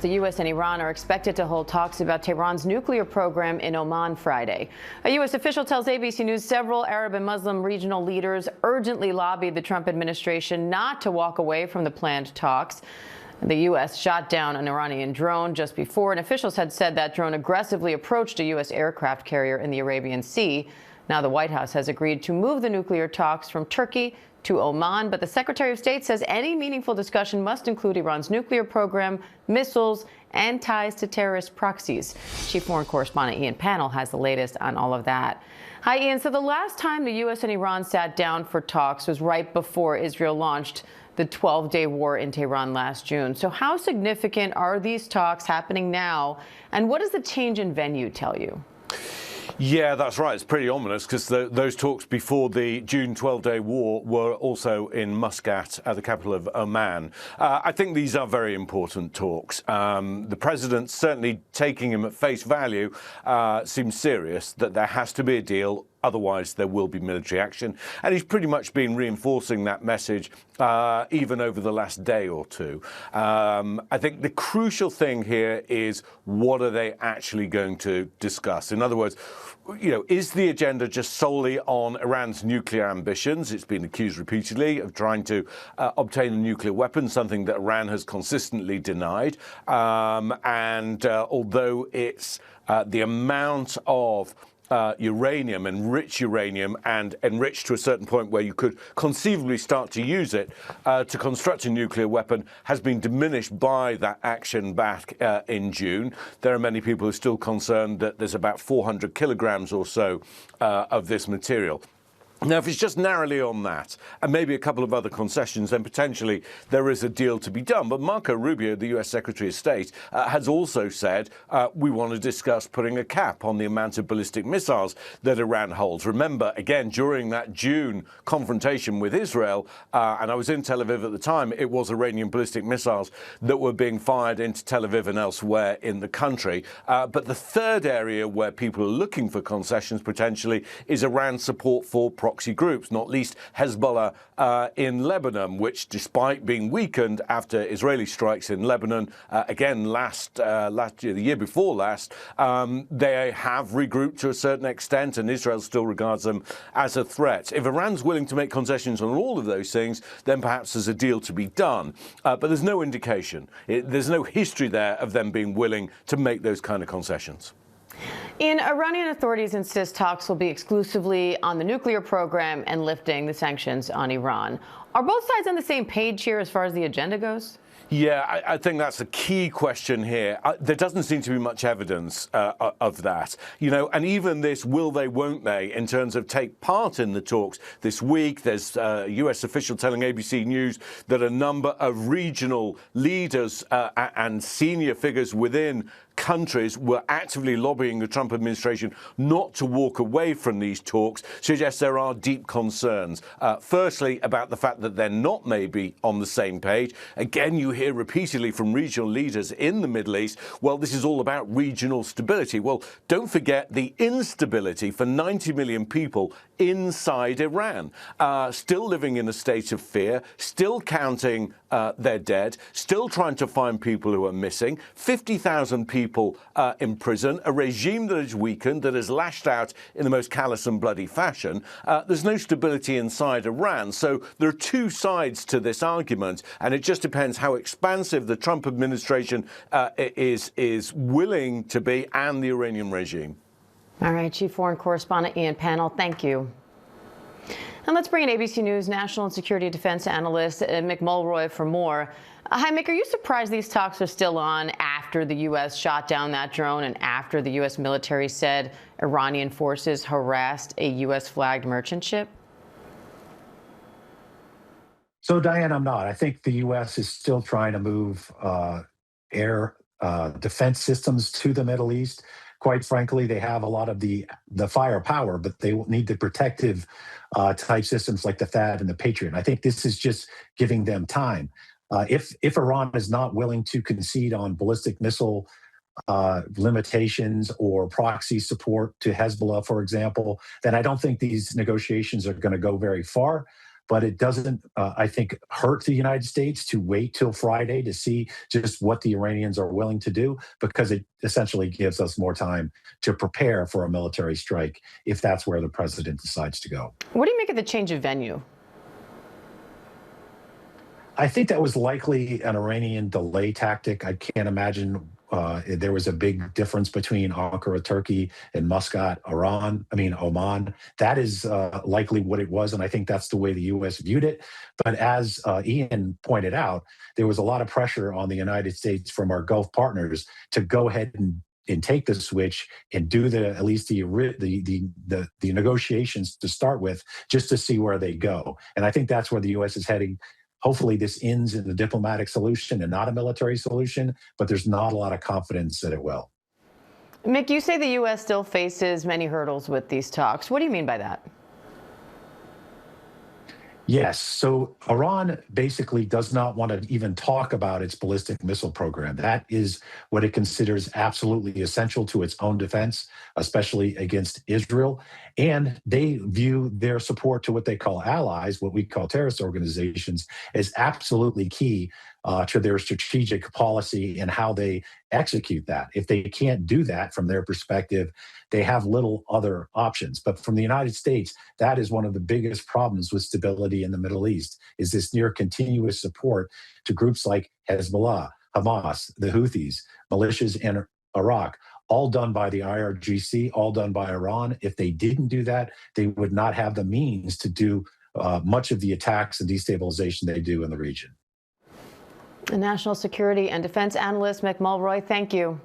The U.S. and Iran are expected to hold talks about Tehran's nuclear program in Oman Friday. A U.S. official tells ABC News several Arab and Muslim regional leaders urgently lobbied the Trump administration not to walk away from the planned talks. The U.S. shot down an Iranian drone just before, and officials had said that drone aggressively approached a U.S. aircraft carrier in the Arabian Sea. Now the White House has agreed to move the nuclear talks from Turkey to Oman, but the Secretary of State says any meaningful discussion must include Iran's nuclear program, missiles, and ties to terrorist proxies. Chief Foreign Correspondent Ian Pannell has the latest on all of that. Hi, Ian. So the last time the U.S. and Iran sat down for talks was right before Israel launched the 12-day war in Tehran last June. So how significant are these talks happening now, and what does the change in venue tell you? Yeah, that's right. It's pretty ominous because those talks before the June 12-day war were also in Muscat, the capital of Oman. I think these are very important talks. The president, certainly taking him at face value, seems serious that there has to be a deal. Otherwise, there will be military action. And he's pretty much been reinforcing that message even over the last day or two. I think the crucial thing here is what are they actually going to discuss? In other words, is the agenda just solely on Iran's nuclear ambitions? It's been accused repeatedly of trying to obtain a nuclear weapon, something that Iran has consistently denied. Although it's the amount of uranium, enriched uranium, and enriched to a certain point where you could conceivably start to use it to construct a nuclear weapon has been diminished by that action back in June. There are many people who are still concerned that there's about 400 kilograms or so of this material. Now, if it's just narrowly on that, and maybe a couple of other concessions, then potentially there is a deal to be done. But Marco Rubio, the US Secretary of State, has also said we want to discuss putting a cap on the amount of ballistic missiles that Iran holds. Remember, again, during that June confrontation with Israel, and I was in Tel Aviv at the time, it was Iranian ballistic missiles that were being fired into Tel Aviv and elsewhere in the country. But the third area where people are looking for concessions potentially is Iran's support for proxy groups, not least Hezbollah in Lebanon, which, despite being weakened after Israeli strikes in Lebanon, again last year, the year before last, they have regrouped to a certain extent, and Israel still regards them as a threat. If Iran's willing to make concessions on all of those things, then perhaps there's a deal to be done. But there's no indication. There's no history there of them being willing to make those kind of concessions. Iranian authorities insist talks will be exclusively on the nuclear program and lifting the sanctions on Iran. Are both sides on the same page here as far as the agenda goes? Yeah, I think that's a key question here. There doesn't seem to be much evidence of that. And even this will they, won't they, in terms of take part in the talks this week. There's a US official telling ABC News that a number of regional leaders and senior figures within countries were actively lobbying the Trump administration not to walk away from these talks, suggests there are deep concerns. Firstly, about the fact that they're not maybe on the same page. Again, you hear repeatedly from regional leaders in the Middle East, well, this is all about regional stability. Well, don't forget the instability for 90 million people inside Iran, still living in a state of fear, still counting their dead, still trying to find people who are missing, 50,000 people in prison, a regime that is weakened, that has lashed out in the most callous and bloody fashion. There's no stability inside Iran. So there are two sides to this argument, and it just depends how expansive the Trump administration is willing to be, and the Iranian regime. All right, Chief Foreign Correspondent Ian Pannell, thank you. And let's bring in ABC News national and security defense analyst Mick Mulroy for more. Hi, Mick. Are you surprised these talks are still on after the U.S. shot down that drone and after the U.S. military said Iranian forces harassed a U.S.-flagged merchant ship? So, Diane, I'm not. I think the U.S. is still trying to move air defense systems to the Middle East. Quite frankly, they have a lot of the firepower, but they need the protective type systems like the THAAD and the Patriot. I think this is just giving them time. If Iran is not willing to concede on ballistic missile limitations or proxy support to Hezbollah, for example, then I don't think these negotiations are going to go very far. but it doesn't, I think, hurt the United States to wait till Friday to see just what the Iranians are willing to do, because it essentially gives us more time to prepare for a military strike if that's where the president decides to go. What do you make of the change of venue? I think that was likely an Iranian delay tactic. I can't imagine there was a big difference between Ankara, Turkey, and Muscat, Oman. That is likely what it was, and I think that's the way the U.S. viewed it. But as Ian pointed out, there was a lot of pressure on the United States from our Gulf partners to go ahead and take the switch and do at least the negotiations to start with, just to see where they go. And I think that's where the U.S. is heading. Hopefully this ends in a diplomatic solution and not a military solution, but there's not a lot of confidence that it will. Mick, you say the U.S. still faces many hurdles with these talks. What do you mean by that? Yes. So Iran basically does not want to even talk about its ballistic missile program. That is what it considers absolutely essential to its own defense, especially against Israel. And they view their support to what they call allies, what we call terrorist organizations, as absolutely key to their strategic policy and how they execute that. If they can't do that from their perspective, they have little other options. But from the United States, that is one of the biggest problems with stability in the Middle East, is this near continuous support to groups like Hezbollah, Hamas, the Houthis, militias in Iraq, all done by the IRGC, all done by Iran. If they didn't do that, they would not have the means to do much of the attacks and destabilization they do in the region. National security and defense analyst Mick Mulroy, thank you.